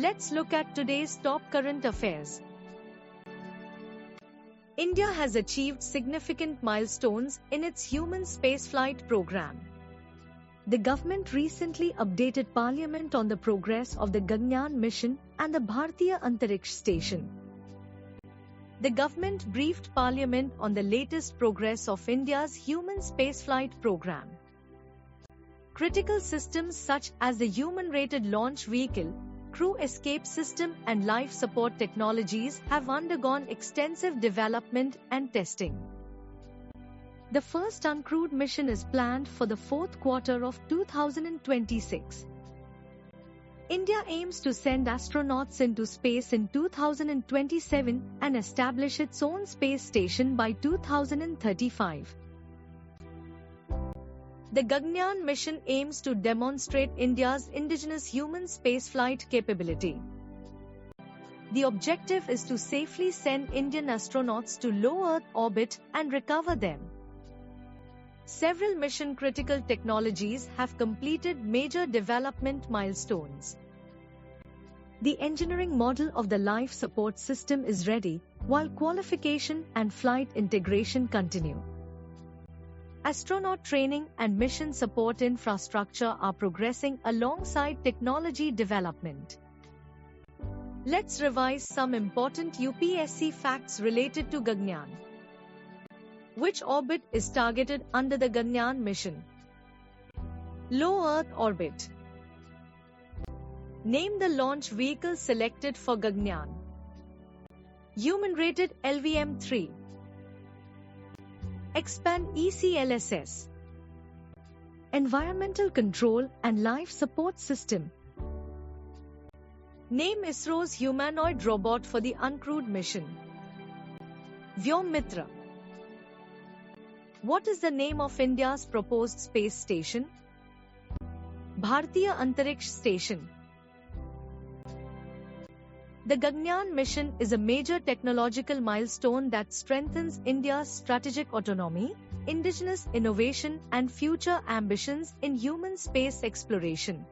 Let's look at today's top current affairs. India has achieved significant milestones in its human spaceflight program. The government recently updated Parliament on the progress of the Gaganyaan mission and the Bharatiya Antariksh Station. The government briefed Parliament on the latest progress of India's human spaceflight program. Critical systems such as the Human-Rated Launch Vehicle, Crew Escape System and life support technologies have undergone extensive development and testing. The first uncrewed mission is planned for the fourth quarter of 2026. India aims to send astronauts into space in 2027 and establish its own space station by 2035. The Gaganyaan mission aims to demonstrate India's indigenous human spaceflight capability. The objective is to safely send Indian astronauts to low Earth orbit and recover them. Several mission-critical technologies have completed major development milestones. The engineering model of the life support system is ready, while qualification and flight integration continue. Astronaut training and mission support infrastructure are progressing alongside technology development. Let's revise some important UPSC facts related to Gaganyaan. Which orbit is targeted under the Gaganyaan mission? Low Earth orbit. Name the launch vehicle selected for Gaganyaan. Human-rated LVM-3. Expand ECLSS. Environmental Control and Life Support System. Name ISRO's humanoid robot for the uncrewed mission. Vyom-Mitra. What is the name of India's proposed space station? Bharatiya Antariksh Station. The Gaganyaan mission is a major technological milestone that strengthens India's strategic autonomy, indigenous innovation and future ambitions in human space exploration.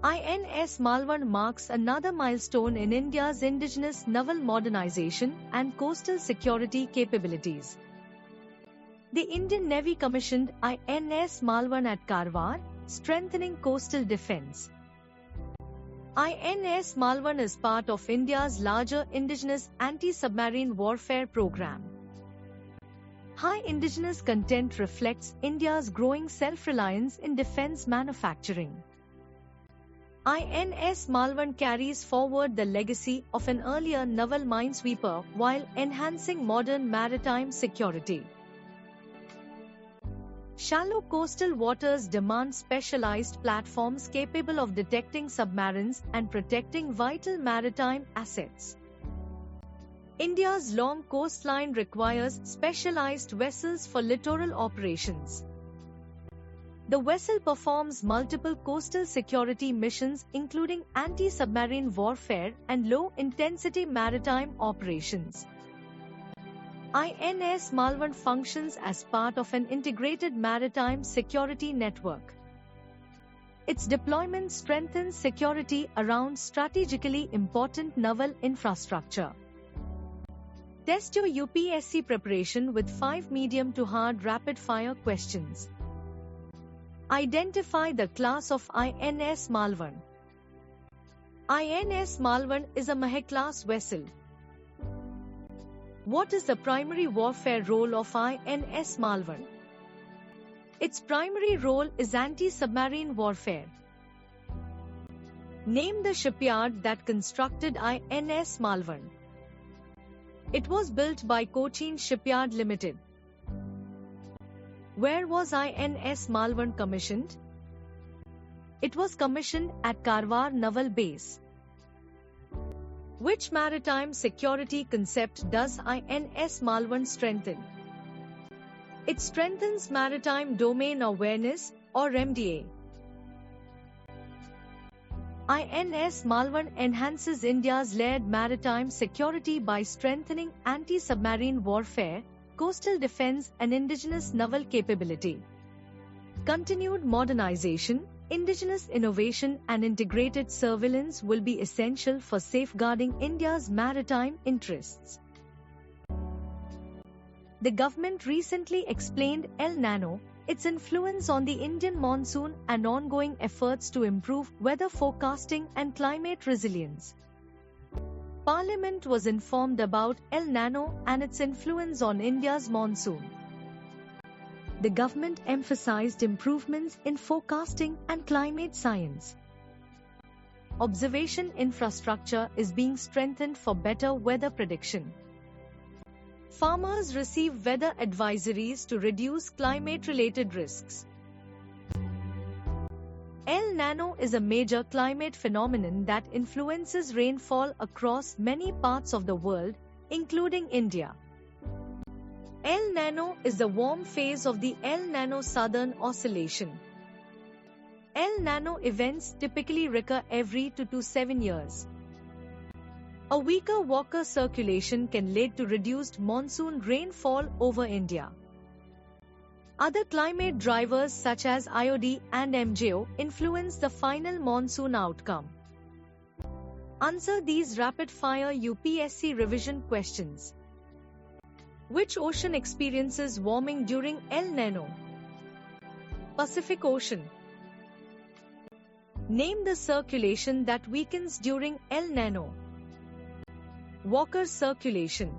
INS Malvan marks another milestone in India's indigenous naval modernization and coastal security capabilities. The Indian Navy commissioned INS Malvan at Karwar, strengthening coastal defense. INS Malvan is part of India's larger indigenous anti-submarine warfare program. High indigenous content reflects India's growing self-reliance in defense manufacturing. INS Malvan carries forward the legacy of an earlier naval minesweeper while enhancing modern maritime security. Shallow coastal waters demand specialized platforms capable of detecting submarines and protecting vital maritime assets. India's long coastline requires specialized vessels for littoral operations. The vessel performs multiple coastal security missions including anti-submarine warfare and low-intensity maritime operations. INS Malvan functions as part of an integrated maritime security network. Its deployment strengthens security around strategically important naval infrastructure. Test your UPSC preparation with 5 medium to hard rapid-fire questions. Identify the class of INS Malvan. INS Malvan is a Mahe-class vessel. What is the primary warfare role of INS Malvan? Its primary role is anti-submarine warfare. Name the shipyard that constructed INS Malvan. It was built by Cochin Shipyard Limited. Where was INS Malvan commissioned? It was commissioned at Karwar Naval Base. Which maritime security concept does INS Malvan strengthen? It strengthens Maritime Domain Awareness, or MDA. INS Malvan enhances India's layered maritime security by strengthening anti-submarine warfare, coastal defense and indigenous naval capability. Continued modernization, indigenous innovation and integrated surveillance will be essential for safeguarding India's maritime interests. The government recently explained El Nino, its influence on the Indian monsoon and ongoing efforts to improve weather forecasting and climate resilience. Parliament was informed about El Nino and its influence on India's monsoon. The government emphasized improvements in forecasting and climate science. Observation infrastructure is being strengthened for better weather prediction. Farmers receive weather advisories to reduce climate-related risks. El Nino is a major climate phenomenon that influences rainfall across many parts of the world, including India. El Nino is the warm phase of the El Nino Southern Oscillation. El Nino events typically recur every 2 to 7 years. A weaker Walker circulation can lead to reduced monsoon rainfall over India. Other climate drivers such as IOD and MJO influence the final monsoon outcome. Answer these rapid-fire UPSC revision questions. Which ocean experiences warming during El Nino? Pacific Ocean. Name the circulation that weakens during El Nino. Walker circulation.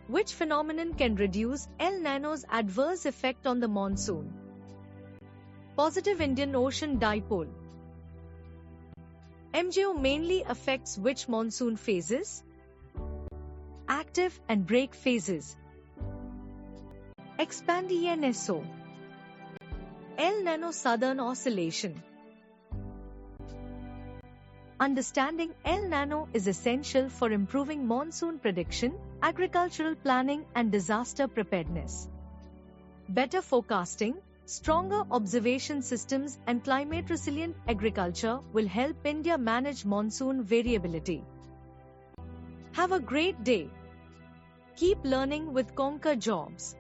Which phenomenon can reduce El Nino's adverse effect on the monsoon? Positive Indian Ocean Dipole. MJO mainly affects which monsoon phases? Active and break phases. Expand ENSO. El Nino Southern Oscillation. Understanding El Nino is essential for improving monsoon prediction, agricultural planning and disaster preparedness. Better forecasting, stronger observation systems and climate-resilient agriculture will help India manage monsoon variability. Have a great day. Keep learning with Conquer Jobs.